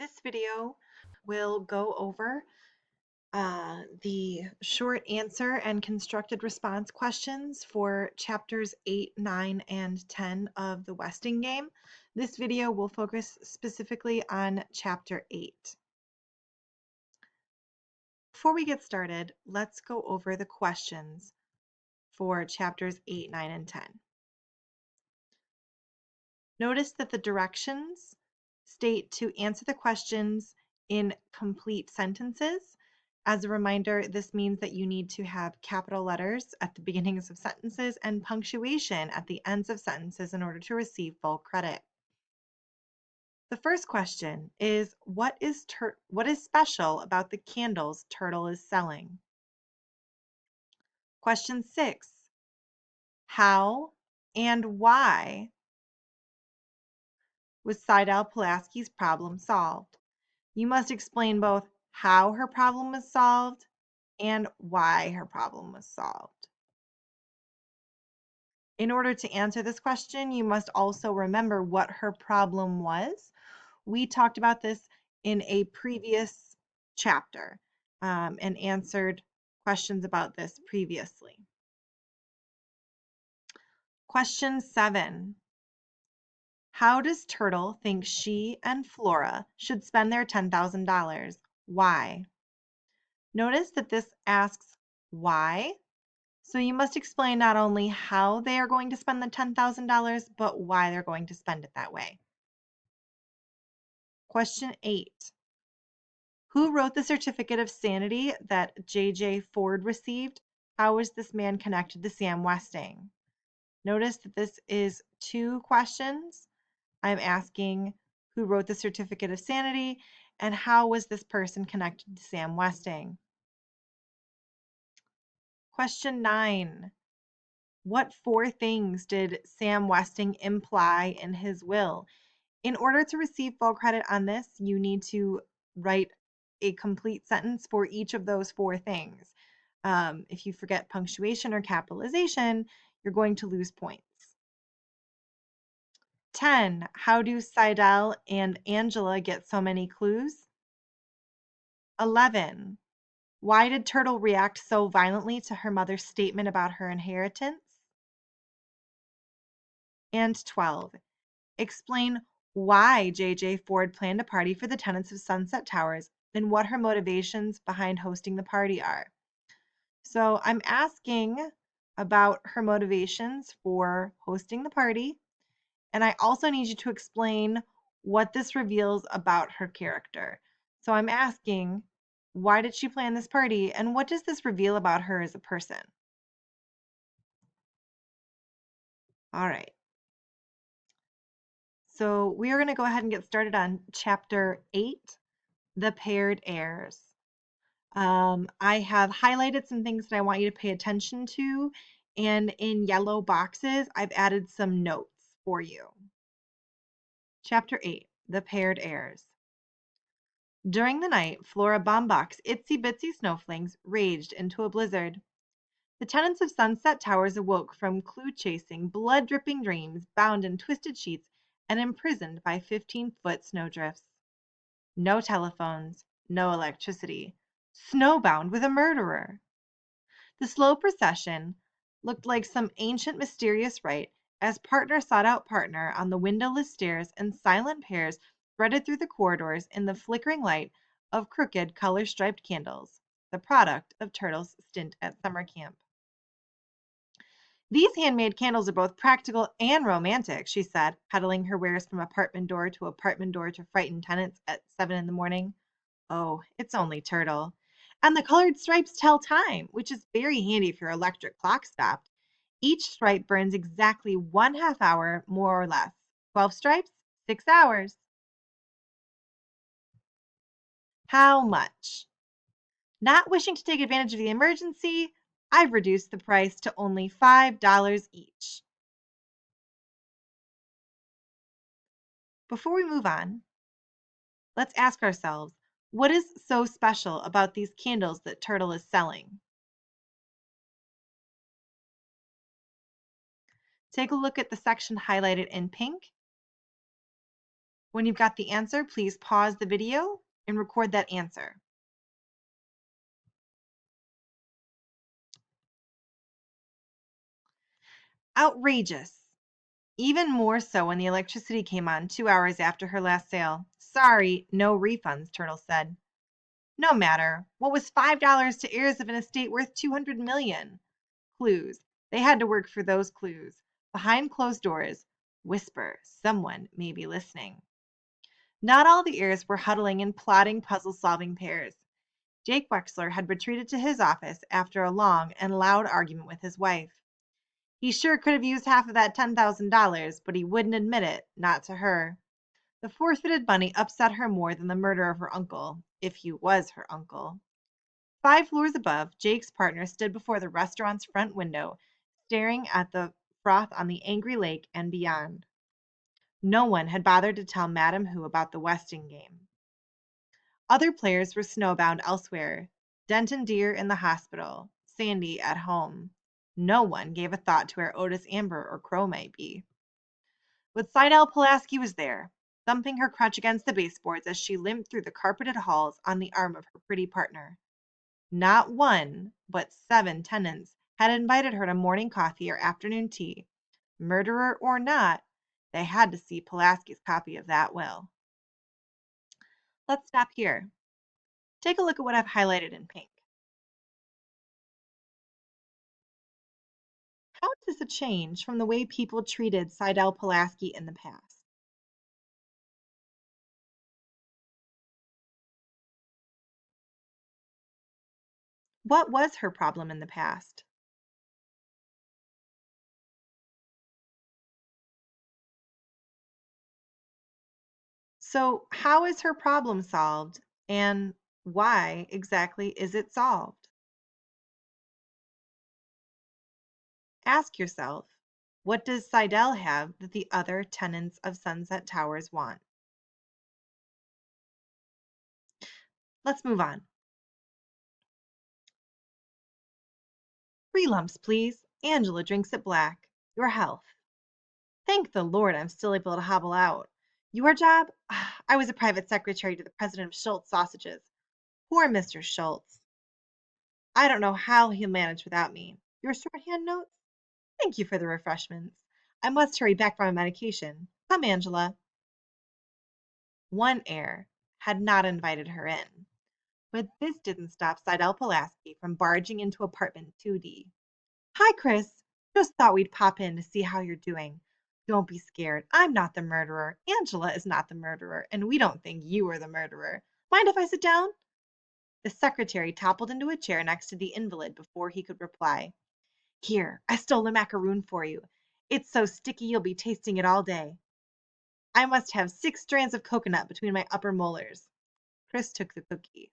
This video will go over the short answer and constructed response questions for chapters 8, 9, and 10 of the Westing game. This video will focus specifically on chapter 8. Before we get started, let's go over the questions for chapters 8, 9, and 10. Notice that the directions state to answer the questions in complete sentences. As a reminder, this means that you need to have capital letters at the beginnings of sentences and punctuation at the ends of sentences in order to receive full credit. The first question is, what is special about the candles Turtle is selling? Question 6, how and why was Seidel Pulaski's problem solved? You must explain both how her problem was solved and why her problem was solved. In order to answer this question, you must also remember what her problem was. We talked about this in a previous chapter and answered questions about this previously. Question 7. How does Turtle think she and Flora should spend their $10,000? Why? Notice that this asks why. So you must explain not only how they are going to spend the $10,000, but why they're going to spend it that way. Question 8. Who wrote the certificate of sanity that J.J. Ford received? How is this man connected to Sam Westing? Notice that this is 2 questions. I'm asking who wrote the certificate of sanity and how was this person connected to Sam Westing? Question 9. What 4 things did Sam Westing imply in his will? In order to receive full credit on this, you need to write a complete sentence for each of those 4 things. If you forget punctuation or capitalization, you're going to lose points. 10. How do Seidel and Angela get so many clues? 11. Why did Turtle react so violently to her mother's statement about her inheritance? And 12. Explain why J.J. Ford planned a party for the tenants of Sunset Towers and what her motivations behind hosting the party are. So I'm asking about her motivations for hosting the party, and I also need you to explain what this reveals about her character. So I'm asking, why did she plan this party, and what does this reveal about her as a person? All right. So we are going to go ahead and get started on chapter 8, the paired heirs. I have highlighted some things that I want you to pay attention to, and in yellow boxes, I've added some notes for you. Chapter 8, the paired heirs. During the night, Flora Baumbach's itsy bitsy snowflakes raged into a blizzard. The tenants of Sunset Towers awoke from clue-chasing, blood-dripping dreams, bound in twisted sheets and imprisoned by 15-foot snowdrifts. No telephones, no electricity. Snowbound with a murderer. The slow procession looked like some ancient mysterious rite as partner sought out partner on the windowless stairs and silent pairs threaded through the corridors in the flickering light of crooked color-striped candles, the product of Turtle's stint at summer camp. These handmade candles are both practical and romantic, she said, peddling her wares from apartment door to frighten tenants at 7 in the morning. Oh, it's only Turtle. And the colored stripes tell time, which is very handy if your electric clock stopped. Each stripe burns exactly 1/2 hour, more or less. 12 stripes, 6 hours. How much? Not wishing to take advantage of the emergency, I've reduced the price to only $5 each. Before we move on, let's ask ourselves, what is so special about these candles that Turtle is selling? Take a look at the section highlighted in pink. When you've got the answer, please pause the video and record that answer. Outrageous. Even more so when the electricity came on 2 hours after her last sale. Sorry, no refunds, Turtle said. No matter. What was $5 to heirs of an estate worth 200 million? Clues. They had to work for those clues. Behind closed doors. Whisper. Someone may be listening. Not all the heirs were huddling in plotting puzzle-solving pairs. Jake Wexler had retreated to his office after a long and loud argument with his wife. He sure could have used half of that $10,000, but he wouldn't admit it, not to her. The forfeited money upset her more than the murder of her uncle, if he was her uncle. 5 floors above, Jake's partner stood before the restaurant's front window, staring at the froth on the angry lake and beyond. No one had bothered to tell Madame Who about the Westing game. Other players were snowbound elsewhere. Denton Deer in the hospital, Sandy at home. No one gave a thought to where Otis Amber or Crow might be. But Sidel Pulaski was there, thumping her crutch against the baseboards as she limped through the carpeted halls on the arm of her pretty partner. Not one, but 7 tenants had invited her to morning coffee or afternoon tea. Murderer or not, they had to see Pulaski's copy of that will. Let's stop here. Take a look at what I've highlighted in pink. How does it change from the way people treated Sidel Pulaski in the past? What was her problem in the past? So, how is her problem solved, and why exactly is it solved? Ask yourself, what does Sidel have that the other tenants of Sunset Towers want? Let's move on. 3 lumps, please. Angela drinks it black. Your health. Thank the Lord I'm still able to hobble out. Your job? I was a private secretary to the president of Schultz Sausages. Poor Mr. Schultz. I don't know how he'll manage without me. Your shorthand notes? Thank you for the refreshments. I must hurry back for my medication. Come, Angela. One heir had not invited her in, but this didn't stop Sidel Pulaski from barging into apartment 2D. Hi, Chris. Just thought we'd pop in to see how you're doing. Don't be scared. I'm not the murderer. Angela is not the murderer, and we don't think you are the murderer. Mind if I sit down? The secretary toppled into a chair next to the invalid before he could reply. Here, I stole the macaroon for you. It's so sticky you'll be tasting it all day. I must have 6 strands of coconut between my upper molars. Chris took the cookie.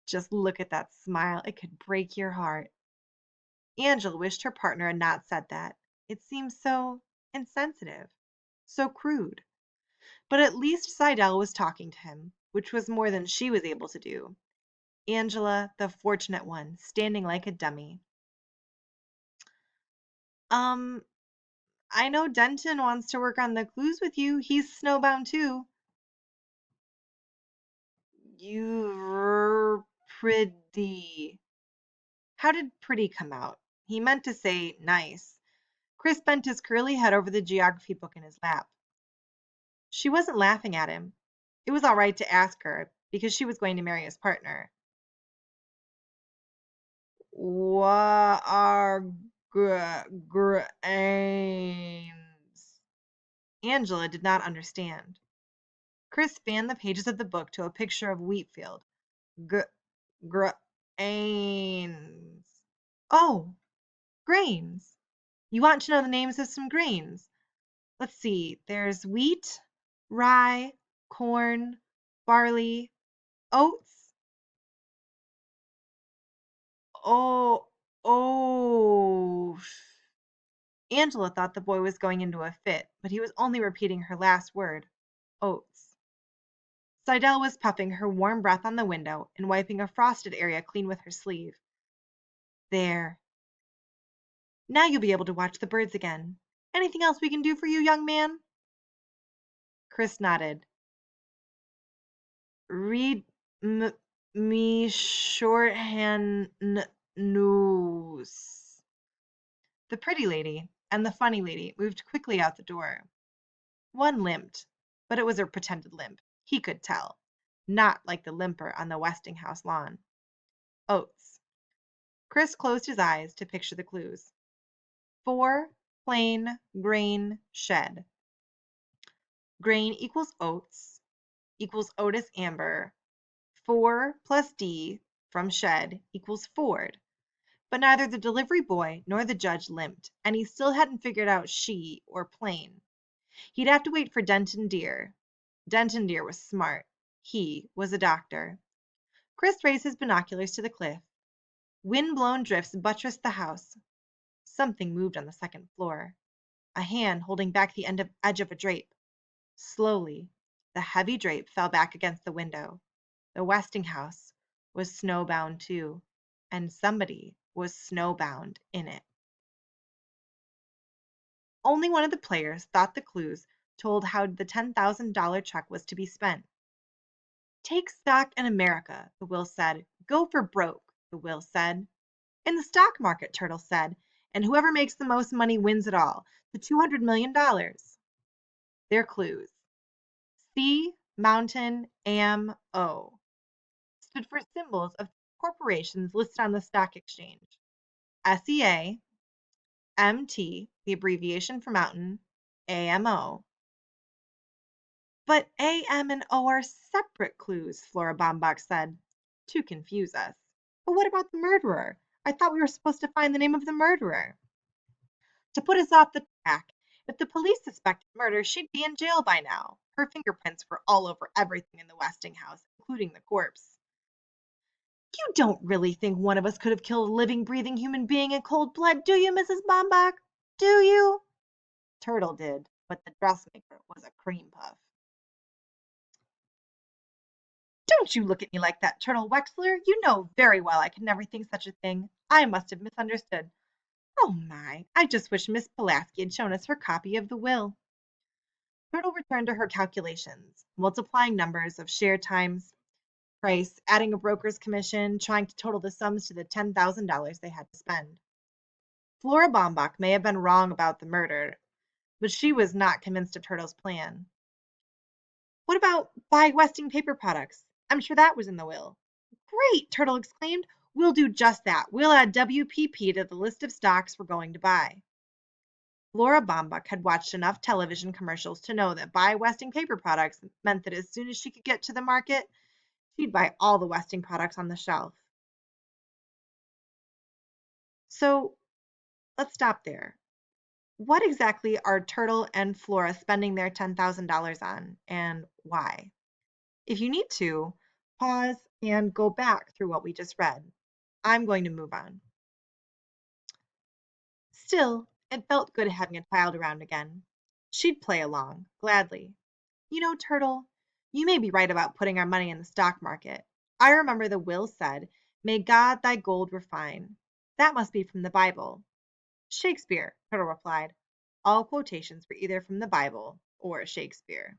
Just look at that smile. It could break your heart. Angela wished her partner had not said that. It seemed so insensitive, so crude. But at least Sidel was talking to him, which was more than she was able to do. Angela, the fortunate one, standing like a dummy. Um, I know Denton wants to work on the clues with you. He's snowbound too. You're pretty. How did pretty come out? He meant to say nice. Chris bent his curly head over the geography book in his lap. She wasn't laughing at him. It was all right to ask her, because she was going to marry his partner. What are grains? Angela did not understand. Chris fanned the pages of the book to a picture of wheat field. Grains. Oh, grains. You want to know the names of some grains? Let's see. There's wheat, rye, corn, barley, oats. Oh, oh. Angela thought the boy was going into a fit, but he was only repeating her last word, oats. Sidel was puffing her warm breath on the window and wiping a frosted area clean with her sleeve. There. Now you'll be able to watch the birds again. Anything else we can do for you, young man? Chris nodded. Read me shorthand news. The pretty lady and the funny lady moved quickly out the door. One limped, but it was a pretended limp. He could tell. Not like the limper on the Westinghouse lawn. Oats. Chris closed his eyes to picture the clues. 4 plain grain shed. Grain equals oats equals Otis Amber. 4 plus D from shed equals Ford. But neither the delivery boy nor the judge limped, and he still hadn't figured out she or plain. He'd have to wait for Denton Deer. Denton Deer was smart. He was a doctor. Chris raised his binoculars to the cliff. Wind-blown drifts buttressed the house. Something moved on the second floor. A hand holding back the edge of a drape. Slowly, the heavy drape fell back against the window. The Westinghouse was snowbound too, and somebody was snowbound in it. Only one of the players thought the clues told how the $10,000 check was to be spent. Take stock in America, the will said. Go for broke, the will said. In the stock market, Turtle said, and whoever makes the most money wins it all, the $200 million. Their clues. C, Mountain, Am, O stood for symbols of corporations listed on the stock exchange. SEA, MT, the abbreviation for mountain, AMO. But AM and O are separate clues, Flora Bombach said, to confuse us. But what about the murderer? I thought we were supposed to find the name of the murderer. To put us off the track, if the police suspected murder, she'd be in jail by now. Her fingerprints were all over everything in the Westinghouse, including the corpse. You don't really think one of us could have killed a living, breathing human being in cold blood, do you, Mrs. Bombach? Do you? Turtle did, but the dressmaker was a cream puff. Don't you look at me like that, Turtle Wexler. You know very well I could never think such a thing. I must have misunderstood. Oh my, I just wish Miss Pulaski had shown us her copy of the will. Turtle returned to her calculations, multiplying numbers of share times price, adding a broker's commission, trying to total the sums to the $10,000 they had to spend. Flora Bombach may have been wrong about the murder, but she was not convinced of Turtle's plan. What about buy Westing paper products? I'm sure that was in the will. Great, Turtle exclaimed. We'll do just that. We'll add WPP to the list of stocks we're going to buy. Flora Bombach had watched enough television commercials to know that buy Westing paper products meant that as soon as she could get to the market, she'd buy all the Westing products on the shelf. So let's stop there. What exactly are Turtle and Flora spending their $10,000 on, and why? If you need to, pause and go back through what we just read. I'm going to move on. Still, it felt good having a child around again. She'd play along, gladly. You know, Turtle, you may be right about putting our money in the stock market. I remember the will said, "May God thy gold refine." That must be from the Bible. Shakespeare, Turtle replied. All quotations were either from the Bible or Shakespeare.